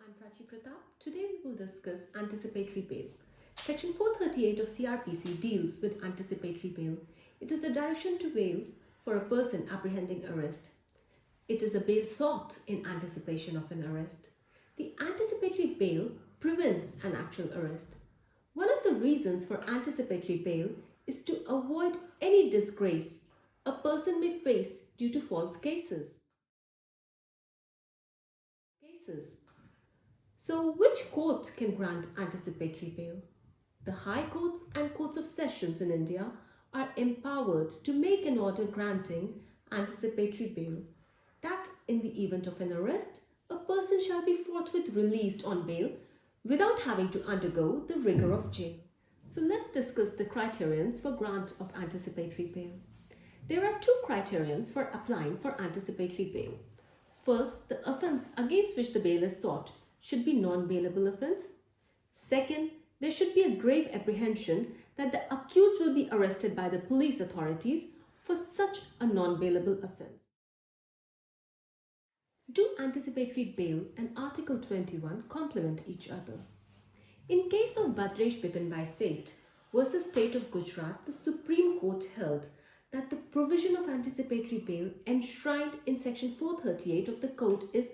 I'm Prachi Pratap. Today we will discuss anticipatory bail. Section 438 of CRPC deals with anticipatory bail. It is the direction to bail for a person apprehending arrest. It is a bail sought in anticipation of an arrest. The anticipatory bail prevents an actual arrest. One of the reasons for anticipatory bail is to avoid any disgrace a person may face due to false cases. So, which court can grant anticipatory bail? The High Courts and Courts of Sessions in India are empowered to make an order granting anticipatory bail, that in the event of an arrest, a person shall be forthwith released on bail without having to undergo the rigour of jail. So let's discuss the criterions for grant of anticipatory bail. There are two criterions for applying for anticipatory bail. First, the offence against which the bail is sought should be non-bailable offence. Second, there should be a grave apprehension that the accused will be arrested by the police authorities for such a non-bailable offence. Do anticipatory bail and Article 21 complement each other? In case of Bhadresh Bipin Bhai Seth versus State of Gujarat, the Supreme Court held that the provision of anticipatory bail enshrined in Section 438 of the Code is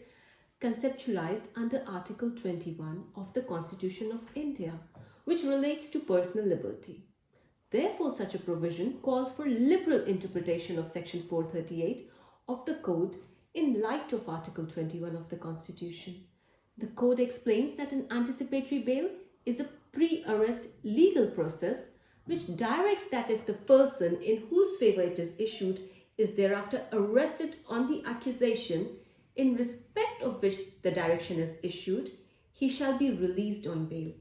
conceptualized under Article 21 of the Constitution of India, which relates to personal liberty. Therefore, such a provision calls for liberal interpretation of Section 438 of the Code in light of Article 21 of the Constitution. The Code explains that an anticipatory bail is a pre-arrest legal process which directs that if the person in whose favour it is issued is thereafter arrested on the accusation in respect of which the direction is issued, he shall be released on bail.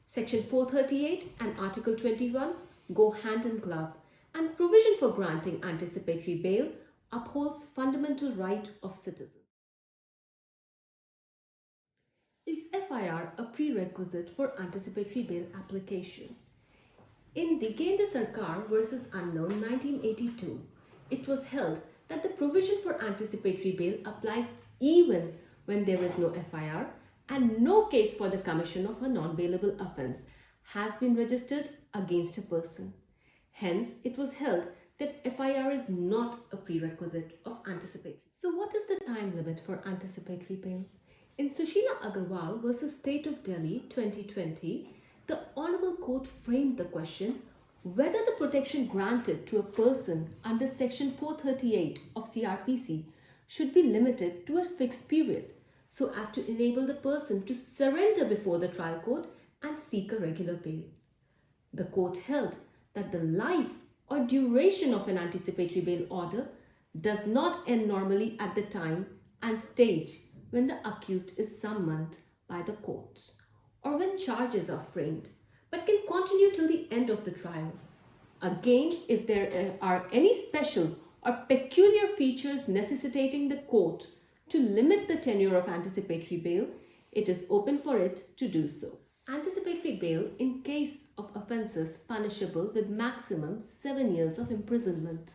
Section 438 and Article 21 go hand in glove, and provision for granting anticipatory bail upholds fundamental right of citizens. Is FIR a prerequisite for anticipatory bail application? In the Gendra Sarkar versus Unknown 1982, it was held that the provision for anticipatory bail applies even when there is no FIR and no case for the commission of a non-bailable offence has been registered against a person. Hence, it was held that FIR is not a prerequisite of anticipatory. So what is the time limit for anticipatory bail? In Sushila Agarwal versus State of Delhi 2020, the Honourable Court framed the question whether the protection granted to a person under Section 438 of CRPC should be limited to a fixed period so as to enable the person to surrender before the trial court and seek a regular bail. The court held that the life or duration of an anticipatory bail order does not end normally at the time and stage when the accused is summoned by the courts or when charges are framed, but can continue till the end of the trial. Again, if there are any special or peculiar features necessitating the court to limit the tenure of anticipatory bail, it is open for it to do so. Anticipatory bail in case of offences punishable with maximum 7 years of imprisonment.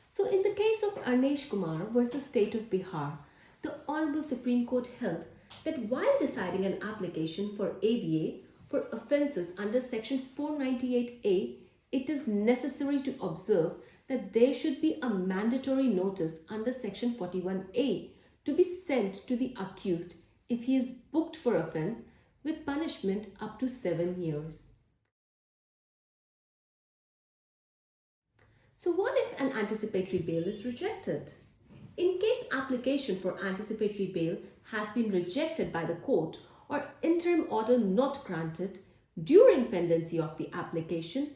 So in the case of Arnesh Kumar versus State of Bihar, the Honourable Supreme Court held that while deciding an application for ABA for offences under Section 498A, it is necessary to observe that there should be a mandatory notice under Section 41A to be sent to the accused if he is booked for offence with punishment up to 7 years. So what if an anticipatory bail is rejected? In case application for anticipatory bail has been rejected by the court or interim order not granted during pendency of the application,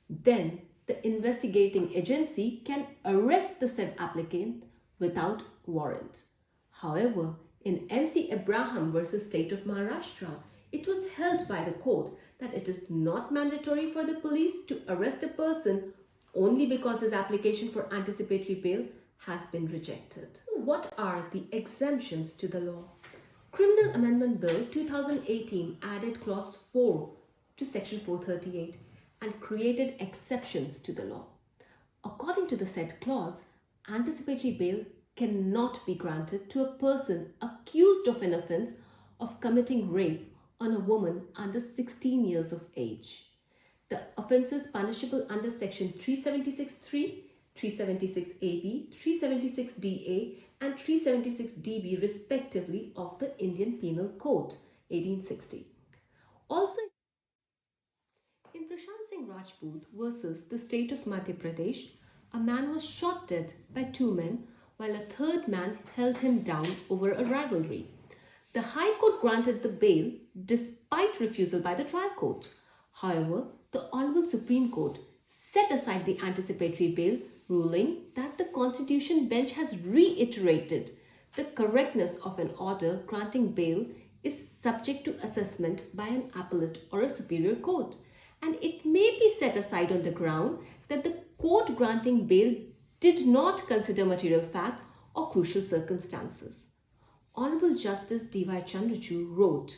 then the investigating agency can arrest the said applicant without warrant. However, in MC Abraham versus State of Maharashtra, it was held by the court that it is not mandatory for the police to arrest a person only because his application for anticipatory bail has been rejected. So what are the exemptions to the law? Criminal Amendment Bill 2018 added Clause 4 to Section 438 and created exceptions to the law. According to the said clause, anticipatory bail cannot be granted to a person accused of an offence of committing rape on a woman under 16 years of age. The offences punishable under Section 376(3), 376(ab), 376(da) and 376(db respectively of the Indian Penal Code 1860. Also, in Prashant Singh Rajput versus the state of Madhya Pradesh, a man was shot dead by two men while a third man held him down over a rivalry. The High Court granted the bail despite refusal by the trial court. However, the Honorable Supreme Court set aside the anticipatory bail, ruling that the Constitution Bench has reiterated the correctness of an order granting bail is subject to assessment by an appellate or a superior court, and it may be set aside on the ground that the court granting bail did not consider material facts or crucial circumstances. Honorable Justice D.Y. Chandrachud wrote,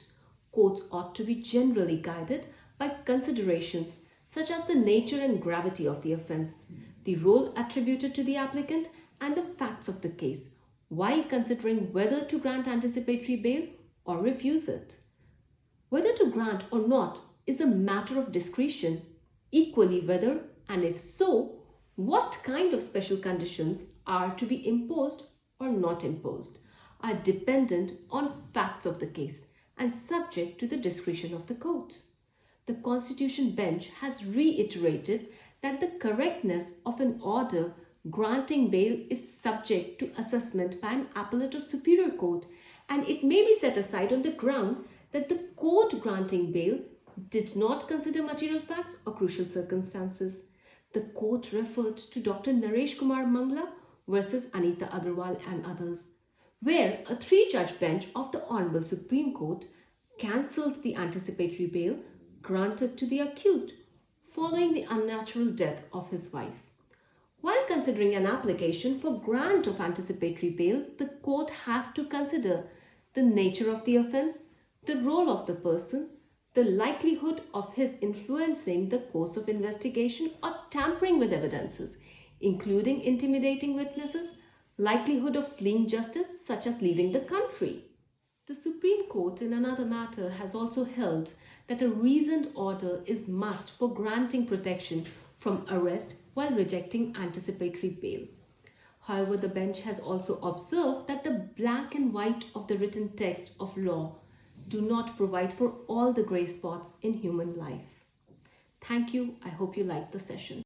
"Courts ought to be generally guided by considerations such as the nature and gravity of the offence, the role attributed to the applicant, and the facts of the case, while considering whether to grant anticipatory bail or refuse it. Whether to grant or not is a matter of discretion, equally whether, and if so, what kind of special conditions are to be imposed or not imposed, are dependent on facts of the case and subject to the discretion of the courts. The Constitution Bench has reiterated that the correctness of an order granting bail is subject to assessment by an appellate or superior court, and it may be set aside on the ground that the court granting bail did not consider material facts or crucial circumstances." The court referred to Dr. Naresh Kumar Mangla versus Anita Agarwal and others, where a three-judge bench of the Honorable Supreme Court cancelled the anticipatory bail granted to the accused following the unnatural death of his wife. While considering an application for grant of anticipatory bail, the court has to consider the nature of the offence, the role of the person, the likelihood of his influencing the course of investigation or tampering with evidences, including intimidating witnesses, likelihood of fleeing justice such as leaving the country. The Supreme Court in another matter has also held that a reasoned order is must for granting protection from arrest while rejecting anticipatory bail. However, the bench has also observed that the black and white of the written text of law do not provide for all the grey spots in human life. Thank you. I hope you liked the session.